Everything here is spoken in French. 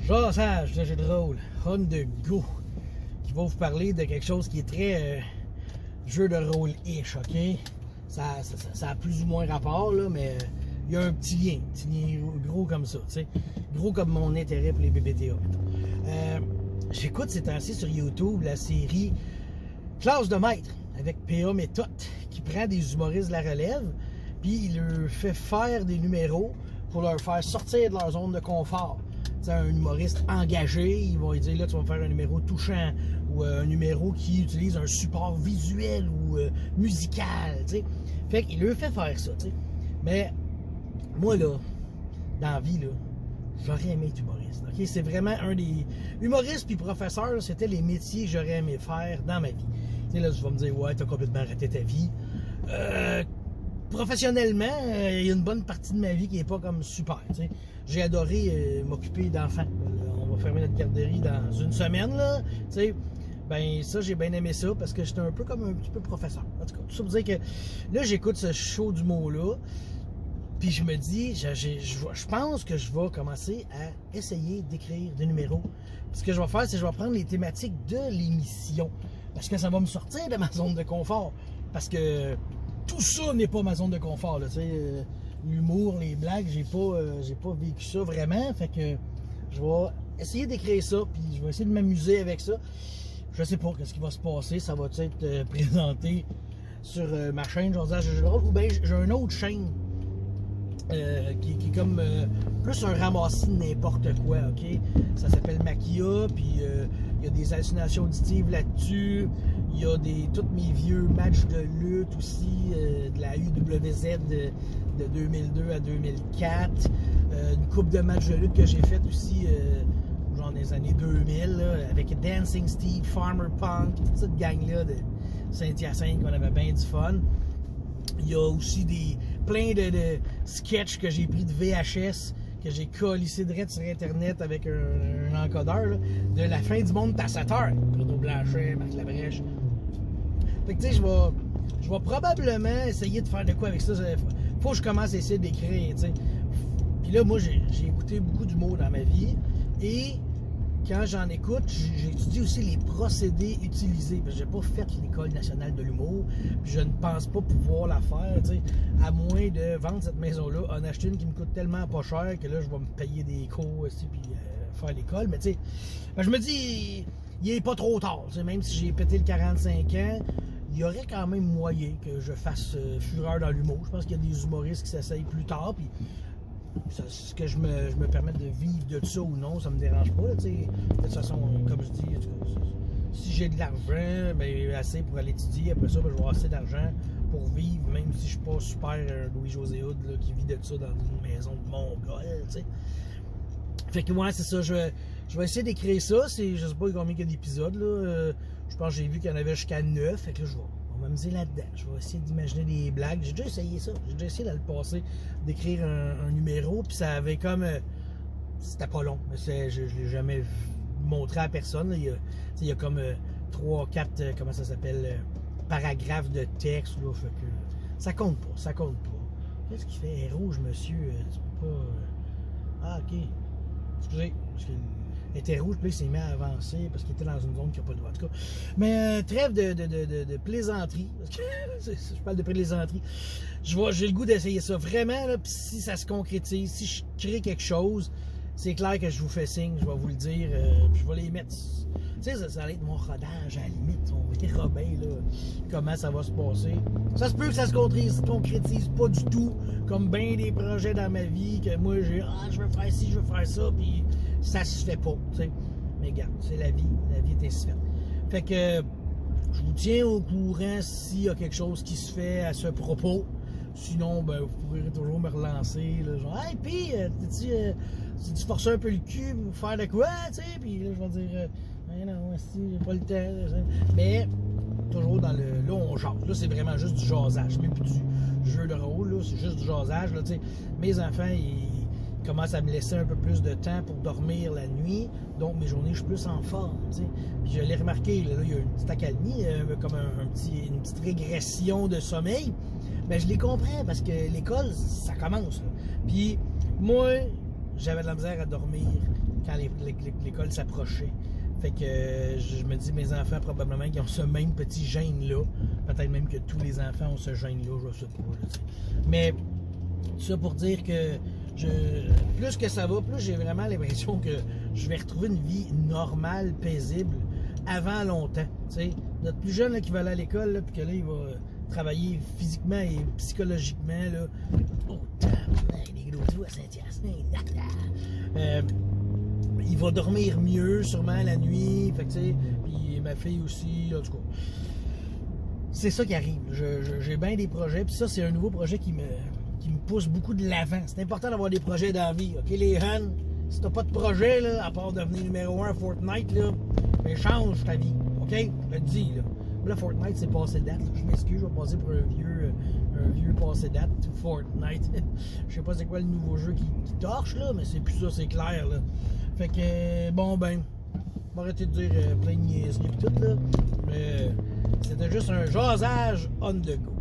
Jassage de jeu de rôle, On the Go, qui va vous parler de quelque chose qui est très jeu de rôle-ish, ok? Ça a plus ou moins rapport, là, mais il y a un petit lien gros comme ça, tu sais. Gros comme mon intérêt pour les BBTA. J'écoute ces temps-ci sur YouTube la série Classe de maître avec P.A. Méthode, qui prend des humoristes de la relève, puis il leur fait faire des numéros pour leur faire sortir de leur zone de confort. T'sais, un humoriste engagé, il va lui dire là, tu vas me faire un numéro touchant ou un numéro qui utilise un support visuel ou musical. T'sais. Fait qu'il leur fait faire ça. T'sais. Mais moi, là, dans la vie, là, j'aurais aimé être humoriste. Okay? C'est vraiment un des. Humoristes puis professeurs, c'était les métiers que j'aurais aimé faire dans ma vie. T'sais, là, tu vas me dire, ouais, t'as complètement raté ta vie. Professionnellement, il y a une bonne partie de ma vie qui n'est pas comme super. T'sais. J'ai adoré m'occuper d'enfants. On va fermer notre garderie dans une semaine. Là, t'sais. Ben ça, j'ai bien aimé ça parce que j'étais un peu comme un petit peu professeur. En tout cas, tout ça pour dire que là, j'écoute ce show d'humour-là. Puis je me dis, je pense que je vais commencer à essayer d'écrire des numéros. Puis ce que je vais faire, c'est que je vais prendre les thématiques de l'émission. Parce que ça va me sortir de ma zone de confort. Parce que tout ça n'est pas ma zone de confort. L'humour, les blagues, j'ai pas vécu ça vraiment. Fait que je vais essayer d'écrire ça. Puis je vais essayer de m'amuser avec ça. Je sais pas ce qui va se passer. Ça va être présenté sur ma chaîne Jassage de jeu de rôle. Ou bien j'ai une autre chaîne. Qui est comme plus un ramassis de n'importe quoi, ok? Ça s'appelle Maquia, puis il y a des hallucinations auditives là-dessus. Il y a tous mes vieux matchs de lutte aussi, de la UWZ de 2002 à 2004. Une couple de matchs de lutte que j'ai fait aussi, genre des années 2000, là, avec Dancing Steve, Farmer Punk, toute cette gang-là de Saint-Hyacinthe qu'on avait bien du fun. Il y a aussi plein de sketchs que j'ai pris de VHS, que j'ai collissé direct sur Internet avec un encodeur, là, de la fin du monde à 7 heures. Bruno Blanchet, Marc Labrèche. Fait que tu sais, je vais probablement essayer de faire de quoi avec ça. Faut que je commence à essayer d'écrire, tu sais. Puis là, moi, j'ai écouté beaucoup d'humour dans ma vie. Et quand j'en écoute, j'étudie aussi les procédés utilisés. Parce que j'ai pas fait l'École nationale de l'humour. Puis je ne pense pas pouvoir la faire, tu sais, à moins de vendre cette maison-là, en acheter une qui me coûte tellement pas cher que là, je vais me payer des cours aussi, puis faire l'école. Mais tu sais, je me dis, il est pas trop tard. Même si j'ai pété le 45 ans, il y aurait quand même moyen que je fasse fureur dans l'humour. Je pense qu'il y a des humoristes qui s'essayent plus tard. Puis ce que je me permette de vivre de ça ou non, ça me dérange pas. Là, de toute façon, comme je dis, si j'ai de l'argent, ben, assez pour aller étudier, après ça, ben, je vais avoir assez d'argent pour vivre, même si je suis pas super Louis-José Hood là, qui vit de ça dans une maison de Mongol. T'sais. Fait que ouais, c'est ça. Je vais essayer d'écrire ça. Je sais pas combien il y a d'épisodes. Je pense que j'ai vu qu'il y en avait jusqu'à 9. Fait que là, on va m'amuser là-dedans. Je vais essayer d'imaginer des blagues. J'ai déjà essayé ça. J'ai déjà essayé dans le passé d'écrire un numéro. Puis ça avait comme. C'était pas long. Mais je l'ai jamais montré à personne. Là. Il y a comme 3-4, comment ça s'appelle, paragraphes de texte. Là. Fait que ça compte pas. Ça compte pas. Qu'est-ce qu'il fait? Elle est rouge, monsieur. Tu peux pas. Ah, ok. Excusez. Parce qu'il était rouge, puis il s'est mis à avancer parce qu'il était dans une zone qui n'a pas le droit. En tout cas. Mais trêve de plaisanterie. Parce que je parle de plaisanterie. J'ai le goût d'essayer ça vraiment. Là, puis si ça se concrétise, si je crée quelque chose, c'est clair que je vous fais signe, je vais vous le dire. Puis je vais les mettre. Tu sais, ça va être mon rodage à la limite. On verra bien là, comment ça va se passer. Ça se peut que ça se concrétise pas du tout, comme bien des projets dans ma vie, que moi j'ai je veux faire ci, je veux faire ça, puis ça se fait pas. T'sais. Mais regarde, c'est la vie est ainsi faite. Fait que je vous tiens au courant s'il y a quelque chose qui se fait à ce propos. Sinon, ben, vous pourrez toujours me relancer, là, genre, hey, pis, tu forçais un peu le cul pour faire de quoi, tu sais, puis là, je vais dire, non, si, j'ai pas le temps, mais toujours dans le. Là, on jase. Là, c'est vraiment juste du jasage, même plus du jeu de rôle, là, c'est juste du jasage, là, tu sais. Mes enfants, ils commencent à me laisser un peu plus de temps pour dormir la nuit, donc mes journées, je suis plus en forme, tu sais. Puis je l'ai remarqué, là, il y a une petite accalmie, comme une petite régression de sommeil. Ben, je les comprends parce que l'école, ça commence. Là. Puis moi, j'avais de la misère à dormir quand l'école s'approchait. Fait que je me dis, mes enfants, probablement, qui ont ce même petit gène-là. Peut-être même que tous les enfants ont ce gène-là, je sais pas. Là, mais tout ça pour dire que plus que ça va, plus j'ai vraiment l'impression que je vais retrouver une vie normale, paisible, avant longtemps. T'sais. Notre plus jeune là, qui va aller à l'école, puis que là, il va travailler physiquement et psychologiquement. Là. Oh, les gros trous à Saint-Hyacinthe. Il va dormir mieux, sûrement, la nuit. Fait que, puis ma fille aussi, en tout cas. C'est ça qui arrive. J'ai bien des projets, puis ça, c'est un nouveau projet qui me pousse beaucoup de l'avant. C'est important d'avoir des projets dans la vie. OK, les Huns, si t'as pas de projet, là, à part devenir numéro 1 à Fortnite, là, ben change ta vie. OK? Je te dis, là. Là, Fortnite, c'est passé date. Je m'excuse, je vais passer pour un vieux passé date. Fortnite. Je sais pas c'est quoi le nouveau jeu qui torche, là, mais c'est plus ça, c'est clair, là. Fait que, bon, ben, on va arrêter de dire plein de niaiseries pis tout, là. Mais c'était juste un jasage on the go.